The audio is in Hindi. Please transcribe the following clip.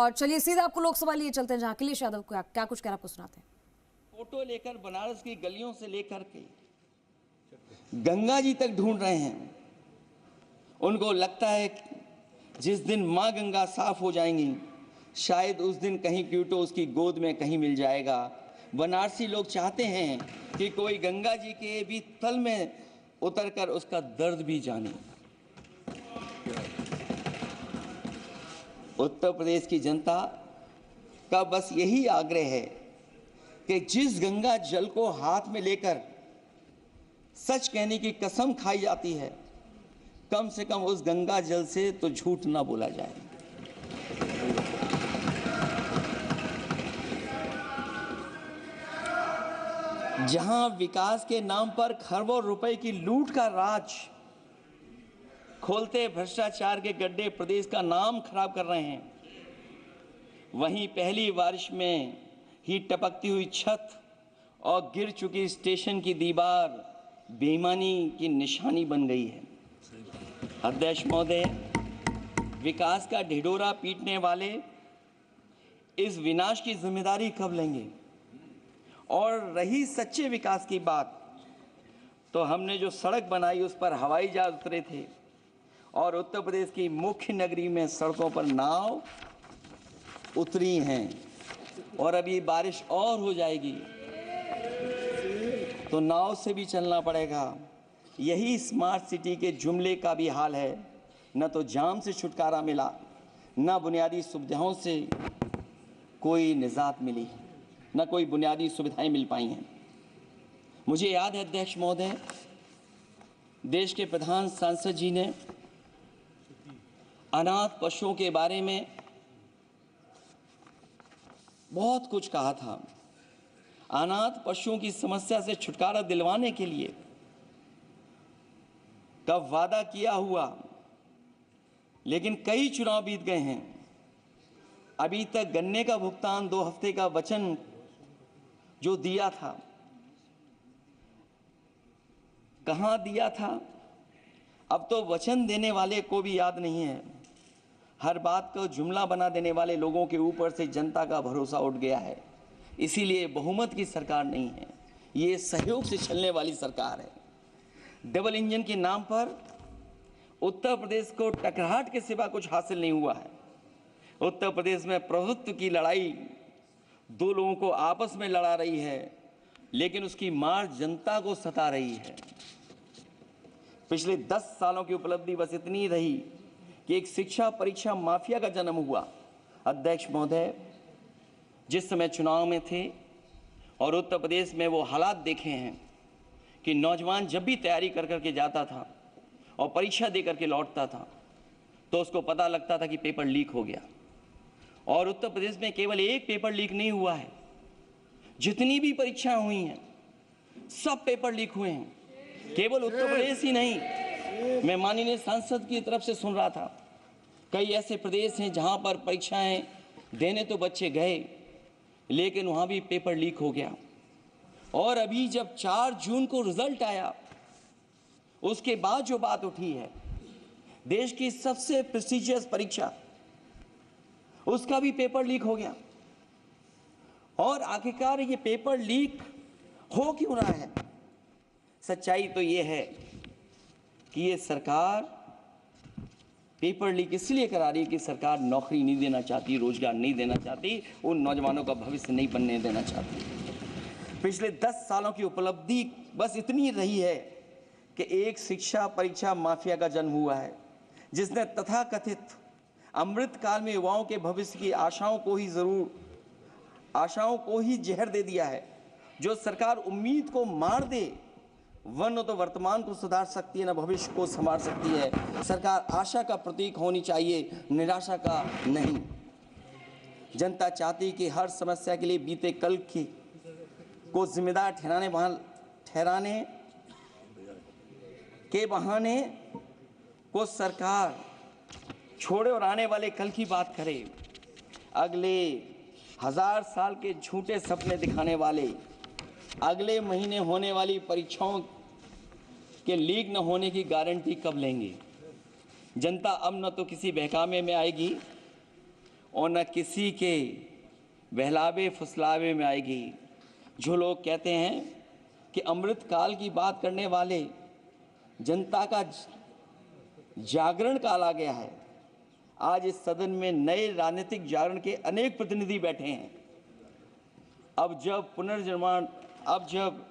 और चलिए सीधा आपको लोकसभा लिए चलते हैं, जहां अखिलेश यादव को क्या कुछ कहना, आपको सुनाते हैं। फोटो लेकर बनारस की गलियों से लेकर के गंगा जी तक ढूंढ रहे हैं। उनको लगता है कि जिस दिन माँ गंगा साफ हो जाएंगी, शायद उस दिन कहीं क्यूटो उसकी गोद में कहीं मिल जाएगा। बनारसी लोग चाहते हैं कि कोई गंगा जी के भी तल में उतरकर उसका दर्द भी जाने। उत्तर प्रदेश की जनता का बस यही आग्रह है कि जिस गंगा जल को हाथ में लेकर सच कहने की कसम खाई जाती है, कम से कम उस गंगा जल से तो झूठ ना बोला जाए। जहां विकास के नाम पर खरबों रुपए की लूट का राज खोलते भ्रष्टाचार के गड्ढे प्रदेश का नाम खराब कर रहे हैं, वहीं पहली बारिश में ही टपकती हुई छत और गिर चुकी स्टेशन की दीवार बेईमानी की निशानी बन गई है। अध्यक्ष महोदय, विकास का ढिढोरा पीटने वाले इस विनाश की जिम्मेदारी कब लेंगे? और रही सच्चे विकास की बात, तो हमने जो सड़क बनाई उस पर हवाई जहाज उतरे थे और उत्तर प्रदेश की मुख्य नगरी में सड़कों पर नाव उतरी हैं, और अभी बारिश और हो जाएगी तो नाव से भी चलना पड़ेगा। यही स्मार्ट सिटी के जुमले का भी हाल है। न तो जाम से छुटकारा मिला, न बुनियादी सुविधाओं से कोई निजात मिली, न कोई बुनियादी सुविधाएं मिल पाई हैं। मुझे याद है अध्यक्ष महोदय, देश के प्रधान सांसद जी ने अनाथ पशुओं के बारे में बहुत कुछ कहा था। अनाथ पशुओं की समस्या से छुटकारा दिलवाने के लिए कब वादा किया हुआ, लेकिन कई चुनाव बीत गए हैं, अभी तक गन्ने का भुगतान 2 हफ्ते का वचन जो दिया था, कहां दिया था? अब तो वचन देने वाले को भी याद नहीं है। हर बात को जुमला बना देने वाले लोगों के ऊपर से जनता का भरोसा उठ गया है। इसीलिए बहुमत की सरकार नहीं है, ये सहयोग से चलने वाली सरकार है। डबल इंजन के नाम पर उत्तर प्रदेश को टकराहट के सिवा कुछ हासिल नहीं हुआ है। उत्तर प्रदेश में प्रभुत्व की लड़ाई 2 लोगों को आपस में लड़ा रही है, लेकिन उसकी मार जनता को सता रही है। पिछले 10 सालों की उपलब्धि बस इतनी रही कि एक शिक्षा परीक्षा माफिया का जन्म हुआ। अध्यक्ष महोदय, जिस समय चुनाव में थे और उत्तर प्रदेश में वो हालात देखे हैं कि नौजवान जब भी तैयारी कर करके जाता था और परीक्षा दे करके लौटता था तो उसको पता लगता था कि पेपर लीक हो गया। और उत्तर प्रदेश में केवल एक पेपर लीक नहीं हुआ है, जितनी भी परीक्षाएं हुई हैं सब पेपर लीक हुए हैं। केवल उत्तर प्रदेश ही नहीं, मैं माननीय सांसद की तरफ से सुन रहा था, कई ऐसे प्रदेश हैं जहां पर परीक्षाएं देने तो बच्चे गए, लेकिन वहां भी पेपर लीक हो गया। और अभी जब 4 जून को रिजल्ट आया, उसके बाद जो बात उठी है, देश की सबसे प्रेस्टिजियस परीक्षा, उसका भी पेपर लीक हो गया। और आखिरकार ये पेपर लीक हो क्यों रहा है? सच्चाई तो ये है कि ये सरकार पेपर लीक इसलिए करा रही है कि सरकार नौकरी नहीं देना चाहती, रोजगार नहीं देना चाहती, उन नौजवानों का भविष्य नहीं बनने देना चाहती। पिछले 10 सालों की उपलब्धि बस इतनी रही है कि एक शिक्षा परीक्षा माफिया का जन्म हुआ है, जिसने तथाकथित अमृत काल में युवाओं के भविष्य की आशाओं को ही जहर दे दिया है। जो सरकार उम्मीद को मार दे, वह तो वर्तमान को सुधार सकती है, न भविष्य को संवार सकती है। सरकार आशा का प्रतीक होनी चाहिए, निराशा का नहीं। जनता चाहती कि हर समस्या के लिए बीते कल की को जिम्मेदार ठहराने के बहाने को सरकार छोड़े और आने वाले कल की बात करे। अगले 1000 साल के झूठे सपने दिखाने वाले अगले महीने होने वाली परीक्षाओं के लीक न होने की गारंटी कब लेंगे? जनता अब न तो किसी बहकावे में आएगी और न किसी के बहलावे फुसलावे में आएगी। जो लोग कहते हैं कि अमृत काल की बात करने वाले जनता का जागरण काल आ गया है। आज इस सदन में नए राजनीतिक जागरण के अनेक प्रतिनिधि बैठे हैं। अब जब